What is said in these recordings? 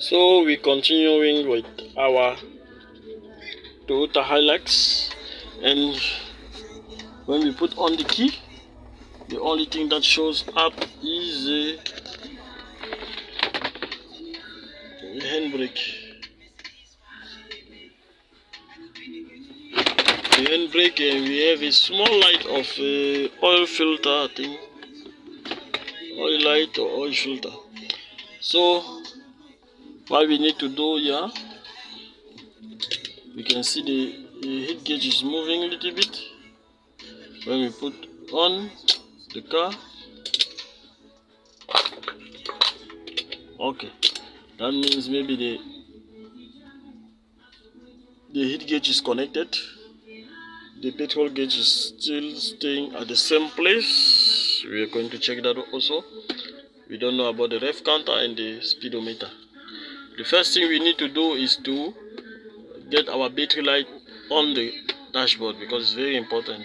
So we're continuing with our Toyota Hilux, and when we put on the key, the only thing that shows up is the handbrake. The handbrake, and we have a small light of oil filter, I think, oil light or oil filter. So what we need to do here, we can see the heat gauge is moving a little bit. When we put on the car, okay, that means maybe the heat gauge is connected. The petrol gauge is still staying at the same place. We are going to check that also. We don't know about the ref counter and the speedometer. The first thing we need to do is to get our battery light on the dashboard, because it's very important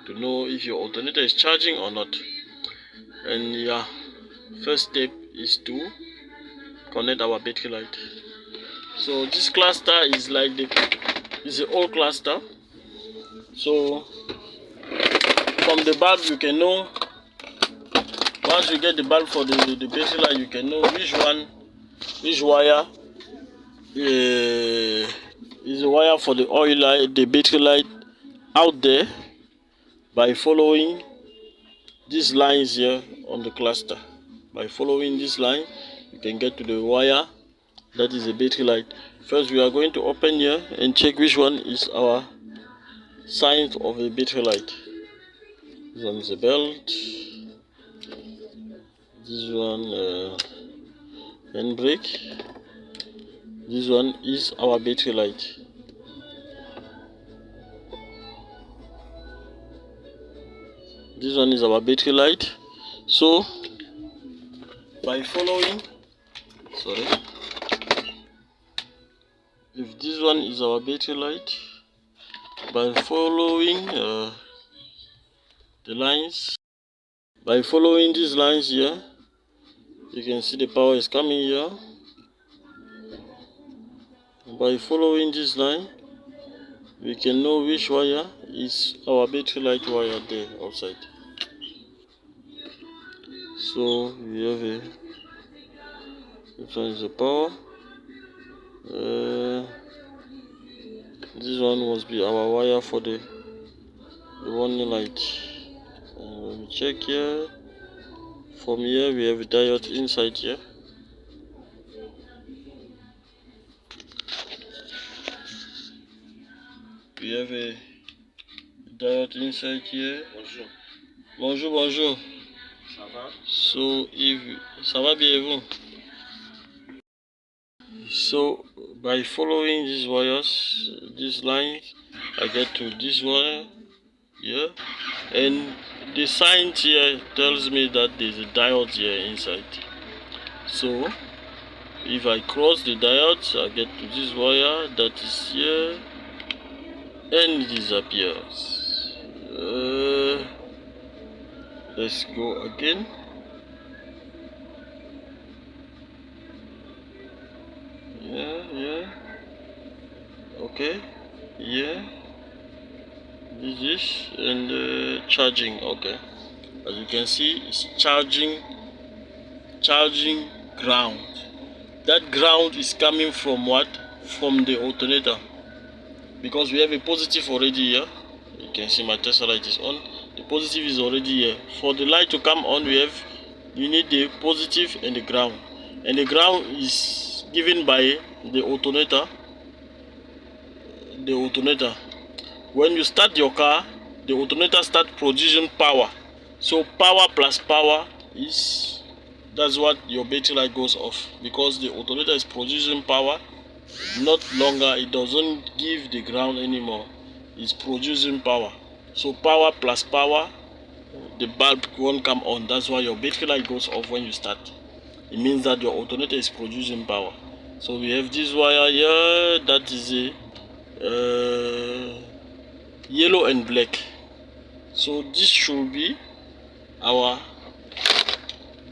to know if your alternator is charging or not. And yeah, first step is to connect our battery light. So this cluster is like the old cluster. So from the bulb you can know, once you get the bulb for the battery light, you can know which wire is the wire for the oil light, the battery light out there, by following these lines here on the cluster. By following this line, you can get to the wire that is the battery light. First, we are going to open here and check which one is our sign of the battery light. This one is the belt. This one handbrake. This one is our battery light. This one is our battery light. So by following, if this one is our battery light, by following the lines, by following these lines here, you can see the power is coming here. By following this line, we can know which wire is our battery light wire there outside. So we have this one is the power. This one must be our wire for the warning light. And when we check here, from here we have a diode inside here. We have a diode inside here. Bonjour. Bonjour, bonjour. Ça va? So if ça va bien vous? So by following these wires, these lines, I get to this wire here, and the sign here tells me that there's a diode here inside. So if I cross the diode, I get to this wire that is here, and it disappears. Let's go again. Yeah. Okay. Yeah. This is and charging. Okay. As you can see, it's charging ground. That ground is coming from what? From the alternator, because we have a positive already here. You can see my Tesla light is on. The positive is already here. For the light to come on, you need the positive and the ground, and the ground is given by the alternator. When you start your car, the alternator starts producing power. So power plus power that's what your battery light goes off, because the alternator is producing power. Not longer, it doesn't give the ground anymore. It's producing power. So power plus power, the bulb won't come on. That's why your battery light goes off when you start. It means that your alternator is producing power. So we have this wire here, that is a yellow and black. So this should be our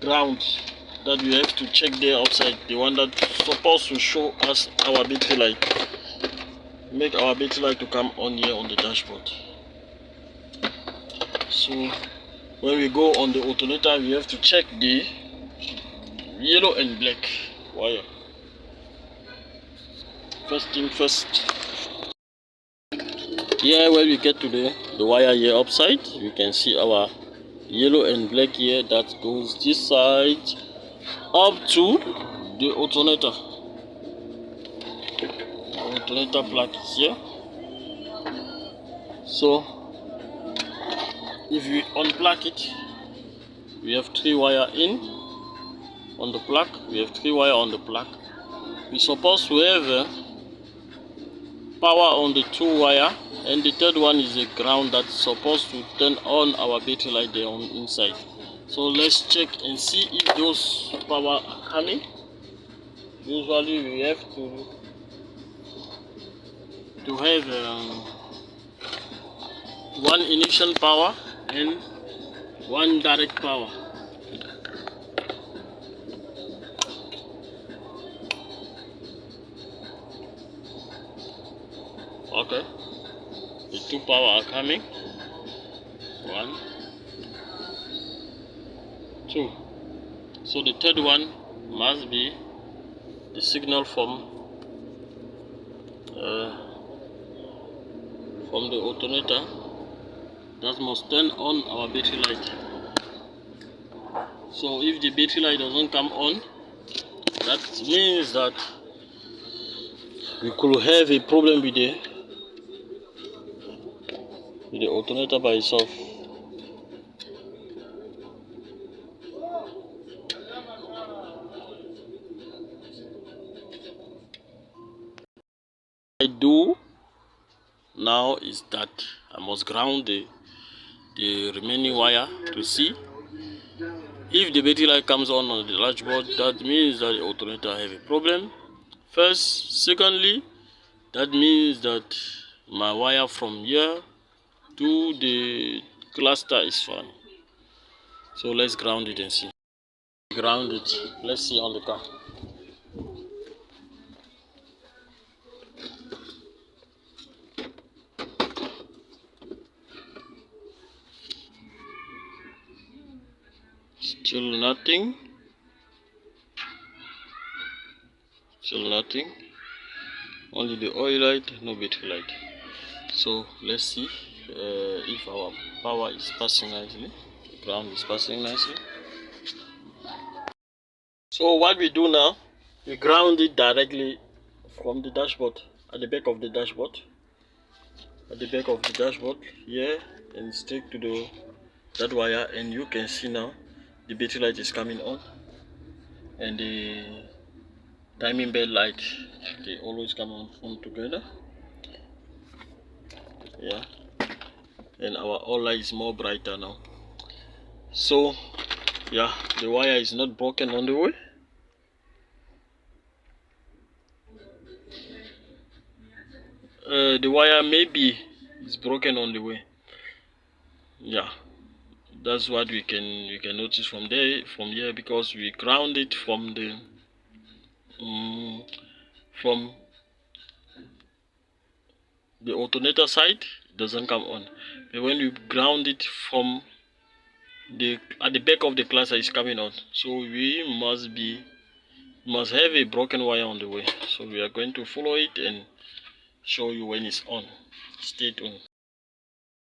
ground. that we have to check there outside, the one that's supposed to show us our battery light, make our battery light to come on here on the dashboard. So when we go on the alternator, we have to check the yellow and black wire. First thing first, here when we get to the wire here upside, we can see our yellow and black here that goes this side up to the alternator. Alternator plug is here. So if we unplug it, we have 3 wire in on the plug, we have 3 wire on the plug. We're supposed to have power on the 2 wire, and the third one is a ground that's supposed to turn on our battery light there on inside. So let's check and see if those power are coming. Usually we have to have one initial power and one direct power. Okay, the 2 power are coming. 1, 2. So the third one must be the signal from the alternator that must turn on our battery light. So if the battery light doesn't come on, that means that we could have a problem with the alternator by itself. I do now is that I must ground the remaining wire to see if the battery light comes on the dashboard. That means that the alternator have a problem first. Secondly, that means that my wire from here to the cluster is fine. So let's ground it and see. Ground it. Let's see on the car. Still nothing. Still nothing. Only the oil light, no battery light. So let's see if our power is passing nicely. The ground is passing nicely. So what we do now, we ground it directly from the dashboard, at the back of the dashboard. At the back of the dashboard here, and stick to that wire, and you can see now the battery light is coming on, and the timing belt light, they always come on together. Yeah, and our all light is more brighter now. So yeah, the wire is not broken on the way. The wire maybe is broken on the way. Yeah, that's what we can notice from here, because we ground it from the alternator side. It doesn't come on, but when we ground it from at the back of the cluster, is coming on. So we must have a broken wire on the way. So we are going to follow it and show you when it's on. Stay tuned.